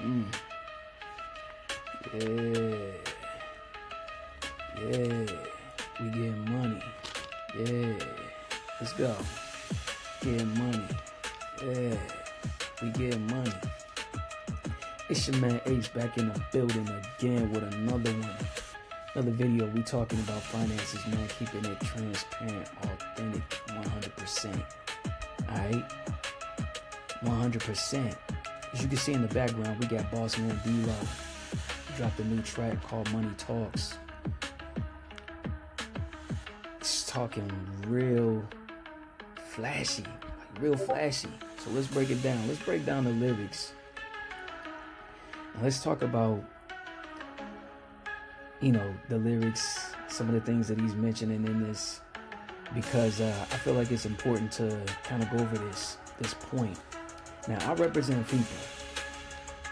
Yeah. Yeah. We getting money. Yeah. Let's go. Getting money. Yeah. We getting money. It's your man Ace back in the building again with another one. Another video. We talking about finances, man. Keeping it transparent, authentic, 100%. Alright? 100%. As you can see in the background, we got Boss Man D-Lo. He dropped a new track called Money Talks. It's talking real flashy. Like real flashy. So let's break it down. Let's break down the lyrics. Now let's talk about, the lyrics, some of the things that he's mentioning in this, because I feel like it's important to kind of go over this point. Now, I represent FIPA.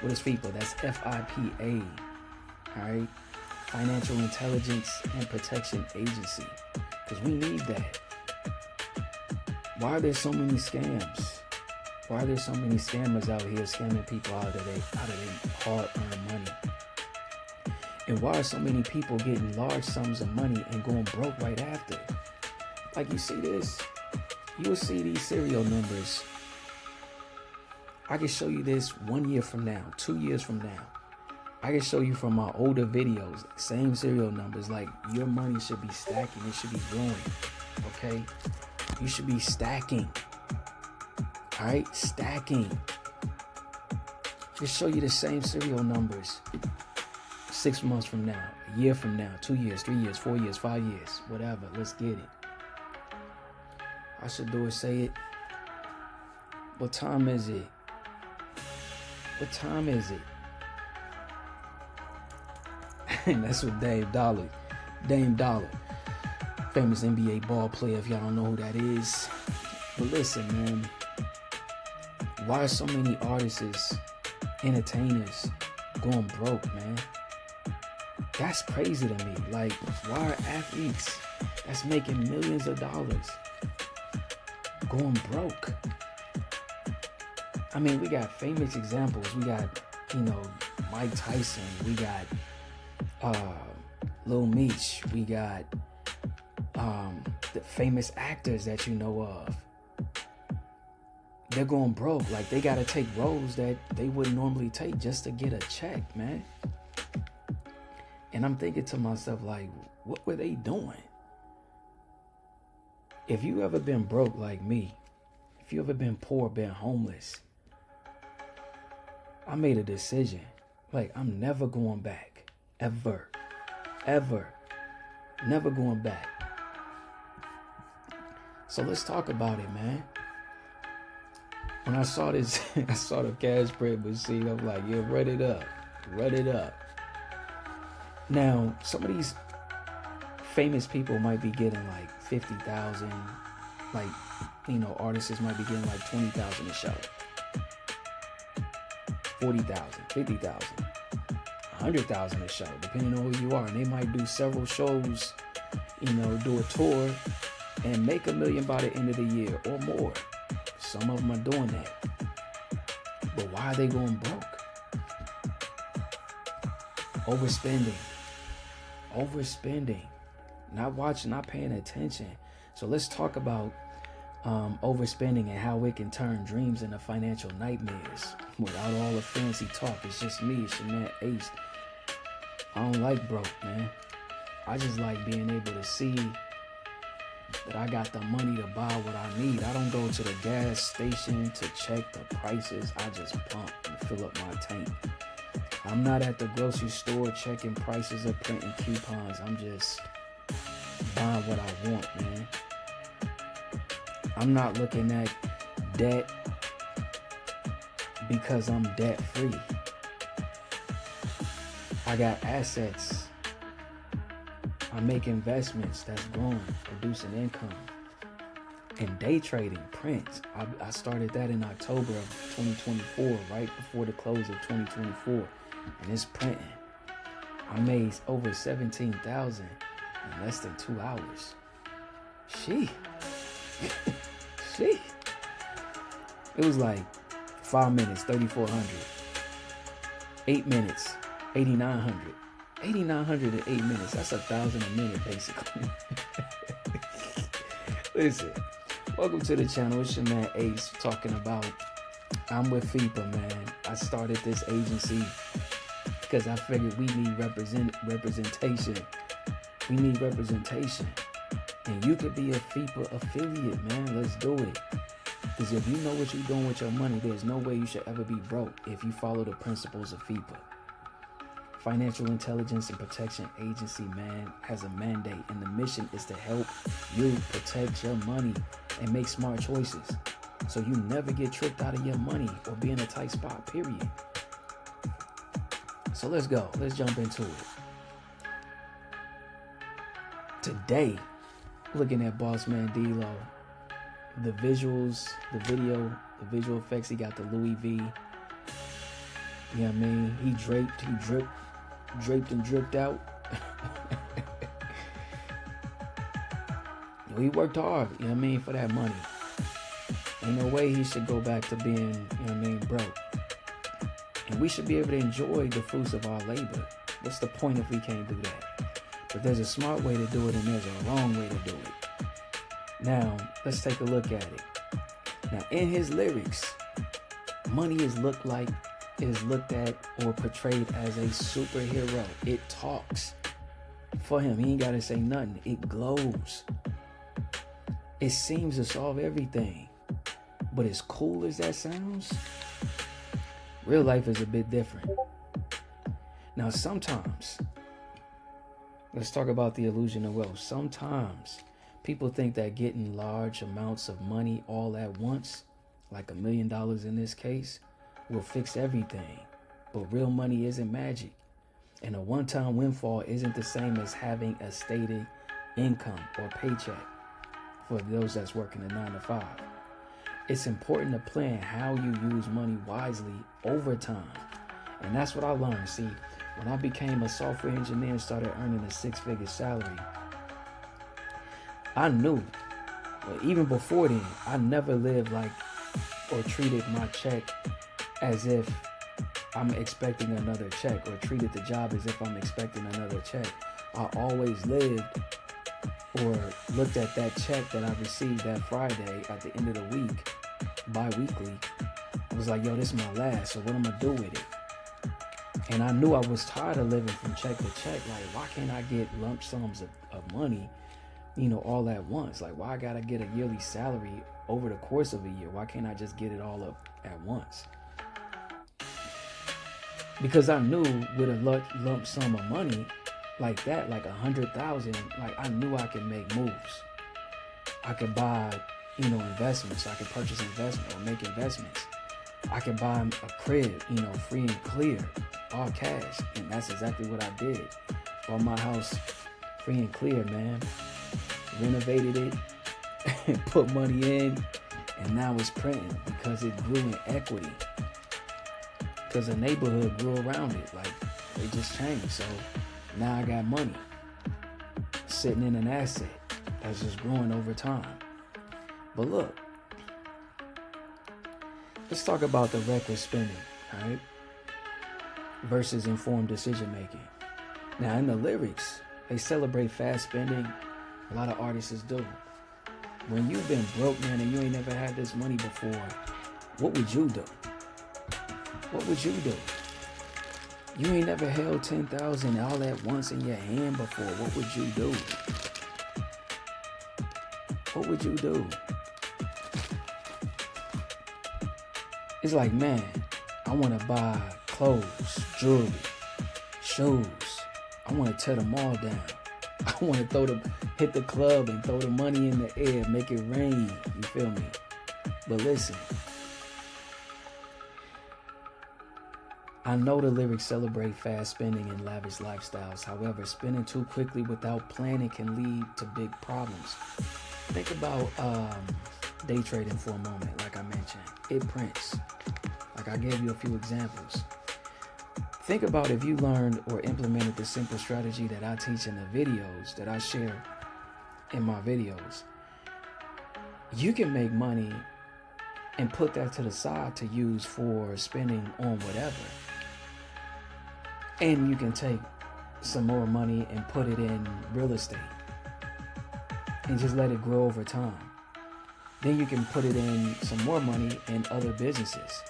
What is FIPA? That's FIPA. All right? Financial Intelligence and Protection Agency. Because we need that. Why are there so many scams? Why are there so many scammers out here scamming people out of their hard-earned money? And why are so many people getting large sums of money and going broke right after? Like, you see this? You'll see these serial numbers. I can show you this 1 year from now, 2 years from now. I can show you from my older videos, same serial numbers. Like, your money should be stacking. It should be growing. Okay? You should be stacking. All right? Stacking. Just show you the same serial numbers 6 months from now, a year from now, 2 years, 3 years, 4 years, 5 years, whatever. Let's get it. I should do it, say it. What time is it? What time is it? And that's what Dame Dollar, famous NBA ball player, if y'all don't know who that is. But listen, man, why are so many artists, entertainers going broke, man? That's crazy to me. Like, why are athletes that's making millions of dollars going broke? I mean, we got famous examples. We got, Mike Tyson. We got Lil Meech. We got the famous actors that you know of. They're going broke. Like, they got to take roles that they wouldn't normally take just to get a check, man. And I'm thinking to myself, like, what were they doing? If you ever been broke like me, if you ever been poor, been homeless, I made a decision. Like, I'm never going back. Ever. Never going back. So let's talk about it, man. When I saw this, I saw the cash spread machine. I'm like, yeah, run it up. Run it up. Now, some of these famous people might be getting like 50,000. Like, artists might be getting like 20,000 a show. 40,000, 50,000, 100,000 a show, depending on who you are. And they might do several shows, do a tour and make $1 million by the end of the year or more. Some of them are doing that. But why are they going broke? Overspending. Not watching, not paying attention. So let's talk about overspending and how it can turn dreams into financial nightmares without all the fancy talk. It's just me. It's your man Ace. I don't like broke, man. I just like being able to see that I got the money to buy what I need. I don't go to the gas station to check the prices. I just pump and fill up my tank. I'm not at the grocery store checking prices or printing coupons. I'm just buying what I want, man. I'm not looking at debt because I'm debt free. I got assets. I make investments that's growing, producing income. And day trading, prints. I started that in October of 2024, right before the close of 2024. And it's printing. I made over 17,000 in less than 2 hours. She. It was like 5 minutes, 3,400. 8 minutes, 8,900. 8,900 in 8 minutes. That's 1,000 a minute, basically. Listen, welcome to the channel. It's your man Ace talking about. I'm with FIPA, man. I started this agency because I figured we need representation. We need representation. And you could be a FIPA affiliate, man. Let's do it. Because if you know what you're doing with your money, there's no way you should ever be broke if you follow the principles of FIPA. Financial Intelligence and Protection Agency, man, has a mandate, and the mission is to help you protect your money and make smart choices so you never get tricked out of your money or be in a tight spot, period. So let's go. Let's jump into it. Today, looking at Boss Man D-Lo, the visuals, the video, the visual effects, he got the Louis V. You know what I mean? He draped and dripped out. He worked hard, you know what I mean, for that money. Ain't no way he should go back to being, you know what I mean, broke. And we should be able to enjoy the fruits of our labor. What's the point if we can't do that? But there's a smart way to do it and there's a wrong way to do it. Now, let's take a look at it. Now, in his lyrics, money is looked at or portrayed as a superhero. It talks for him. He ain't got to say nothing. It glows. It seems to solve everything. But as cool as that sounds, real life is a bit different. Now, sometimes, let's talk about the illusion of wealth. Sometimes people think that getting large amounts of money all at once, like $1 million in this case, will fix everything. But real money isn't magic. And a one-time windfall isn't the same as having a stated income or paycheck for those that's working a 9 to 5. It's important to plan how you use money wisely over time. And that's what I learned. See, when I became a software engineer and started earning a 6-figure salary, I knew, but even before then, I never lived like or treated my check as if I'm expecting another check, or treated the job as if I'm expecting another check. I always lived or looked at that check that I received that Friday at the end of the week, bi-weekly. I was like, yo, this is my last, so what am I gonna do with it? And I knew I was tired of living from check to check. Like, why can't I get lump sums of money, you know, all at once? Like, why I gotta get a yearly salary over the course of a year? Why can't I just get it all up at once? Because I knew with a lump sum of money like that, like 100,000, like I knew I could make moves. I could buy, you know, investments. I could purchase investment or make investments. I could buy a crib, you know, free and clear, all cash. And that's exactly what I did. Bought my house free and clear, man. Renovated it, put money in, and now it's printing because it grew in equity. Because the neighborhood grew around it. Like, they just changed. So now I got money sitting in an asset that's just growing over time. But look, let's talk about the reckless spending, all right, versus informed decision making. Now, in the lyrics, they celebrate fast spending. A lot of artists do. When you've been broke, man, and you ain't never had this money before, what would you do? What would you do? You ain't never held 10,000 all at once in your hand before. What would you do? What would you do? It's like, man, I want to buy clothes, jewelry, shoes. I want to tear them all down. I want to hit the club and throw the money in the air, make it rain. You feel me? But listen, I know the lyrics celebrate fast spending and lavish lifestyles. However, spending too quickly without planning can lead to big problems. Think about day trading for a moment, like I mentioned. It prints. Like I gave you a few examples. Think about if you learned or implemented the simple strategy that I teach in the videos that I share in my videos. You can make money and put that to the side to use for spending on whatever. And you can take some more money and put it in real estate and just let it grow over time. Then you can put it in some more money in other businesses.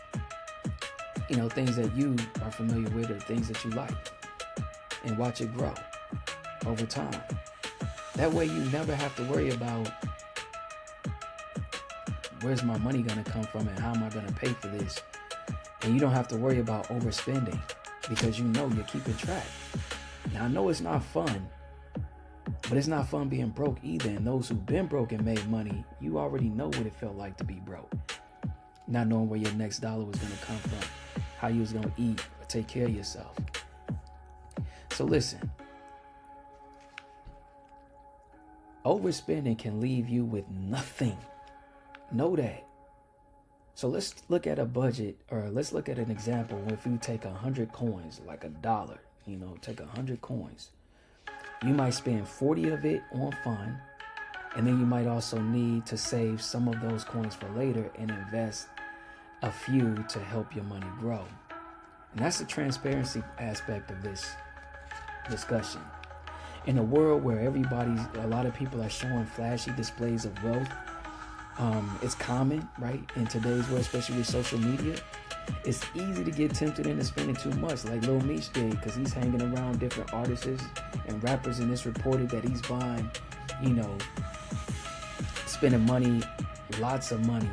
You know, things that you are familiar with or things that you like, and watch it grow over time. That way you never have to worry about where's my money going to come from and how am I going to pay for this. And you don't have to worry about overspending because you know you're keeping track. Now, I know it's not fun, but it's not fun being broke either. And those who've been broke and made money, you already know what it felt like to be broke. Not knowing where your next dollar was going to come from, how you was going to eat or take care of yourself. So listen, overspending can leave you with nothing. Know that. So let's look at a budget, or let's look at an example. If you take 100 coins, like $1, take 100 coins. You might spend 40 of it on fun, and then you might also need to save some of those coins for later and invest a few to help your money grow. And that's the transparency aspect of this discussion. In a world where a lot of people are showing flashy displays of wealth, it's common, right? In today's world, especially with social media, it's easy to get tempted into spending too much, like Lil Meech did, because he's hanging around different artists and rappers, and it's reported that he's buying, spending money, lots of money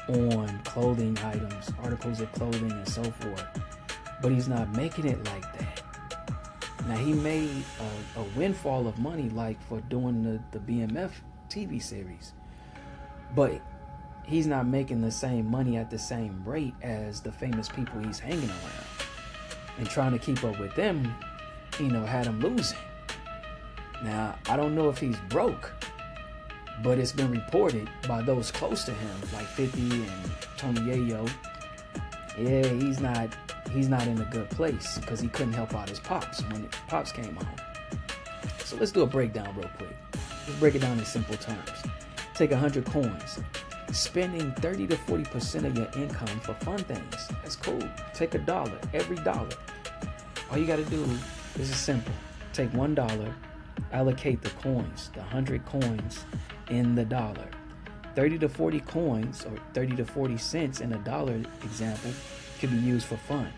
on clothing items, articles of clothing, and so forth. But he's not making it like that. Now, he made a windfall of money, like for doing the BMF TV series, but he's not making the same money at the same rate as the famous people he's hanging around. And trying to keep up with them, had him losing. Now, I don't know if he's broke, but it's been reported by those close to him, like 50 and Tony Yayo. Yeah, he's not in a good place because he couldn't help out his pops when pops came home. So let's do a breakdown real quick. Let's break it down in simple terms. Take 100 coins. Spending 30 to 40% of your income for fun things. That's cool. Take $1, every dollar. All you got to do is simple. Take $1, allocate the coins, the 100 coins in the dollar. 30 to 40 coins, or 30 to 40 cents in a dollar example, could be used for fun.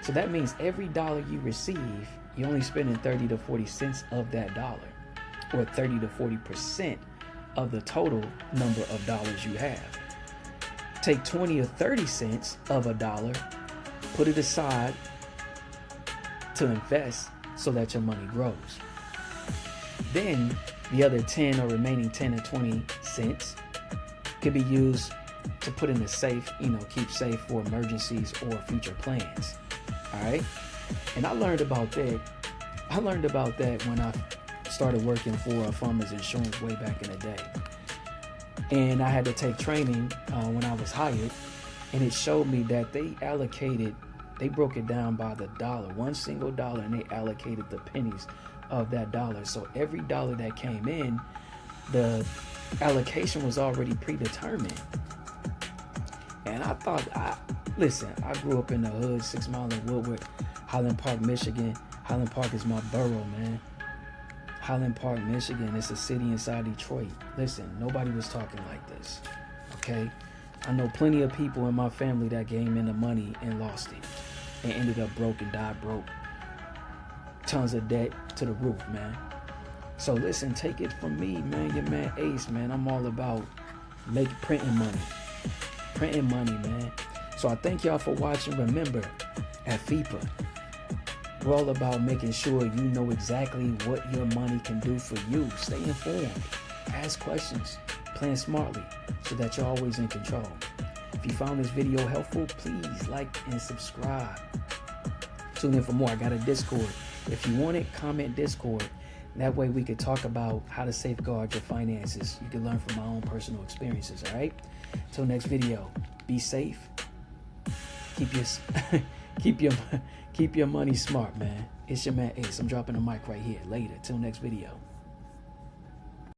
So that means every dollar you receive, you're only spending 30 to 40 cents of that dollar, or 30 to 40% of the total number of dollars you have. Take 20 or 30 cents of a dollar, put it aside to invest so that your money grows. Then the other 10 or remaining 10 or 20 cents could be used to put in a safe, keep safe for emergencies or future plans. All right. And I learned about that when I started working for Farmers Insurance way back in the day. And I had to take training when I was hired, and it showed me that they broke it down by the dollar, one single dollar, and they allocated the pennies of that dollar. So every dollar that came in, the allocation was already predetermined. And I thought, I grew up in the hood, 6 Mile and Woodward, Highland Park, Michigan. Highland Park is my borough, man. Highland Park, Michigan. It's a city inside Detroit. Listen, nobody was talking like this, okay? I know plenty of people in my family that came into money and lost it and ended up broke and died broke. Tons of debt to the roof, man. So listen, take it from me, man. Your man Ace, man. I'm all about printing money. Printing money, man. So I thank y'all for watching. Remember, at FIPA, we're all about making sure you know exactly what your money can do for you. Stay informed. Ask questions. Plan smartly so that you're always in control. If you found this video helpful, please like and subscribe. Tune in for more. I got a Discord. If you want it, comment Discord. That way we could talk about how to safeguard your finances. You can learn from my own personal experiences, all right? Till next video, be safe. Keep your money smart, man. It's your man Ace. I'm dropping the mic right here. Later. Till next video.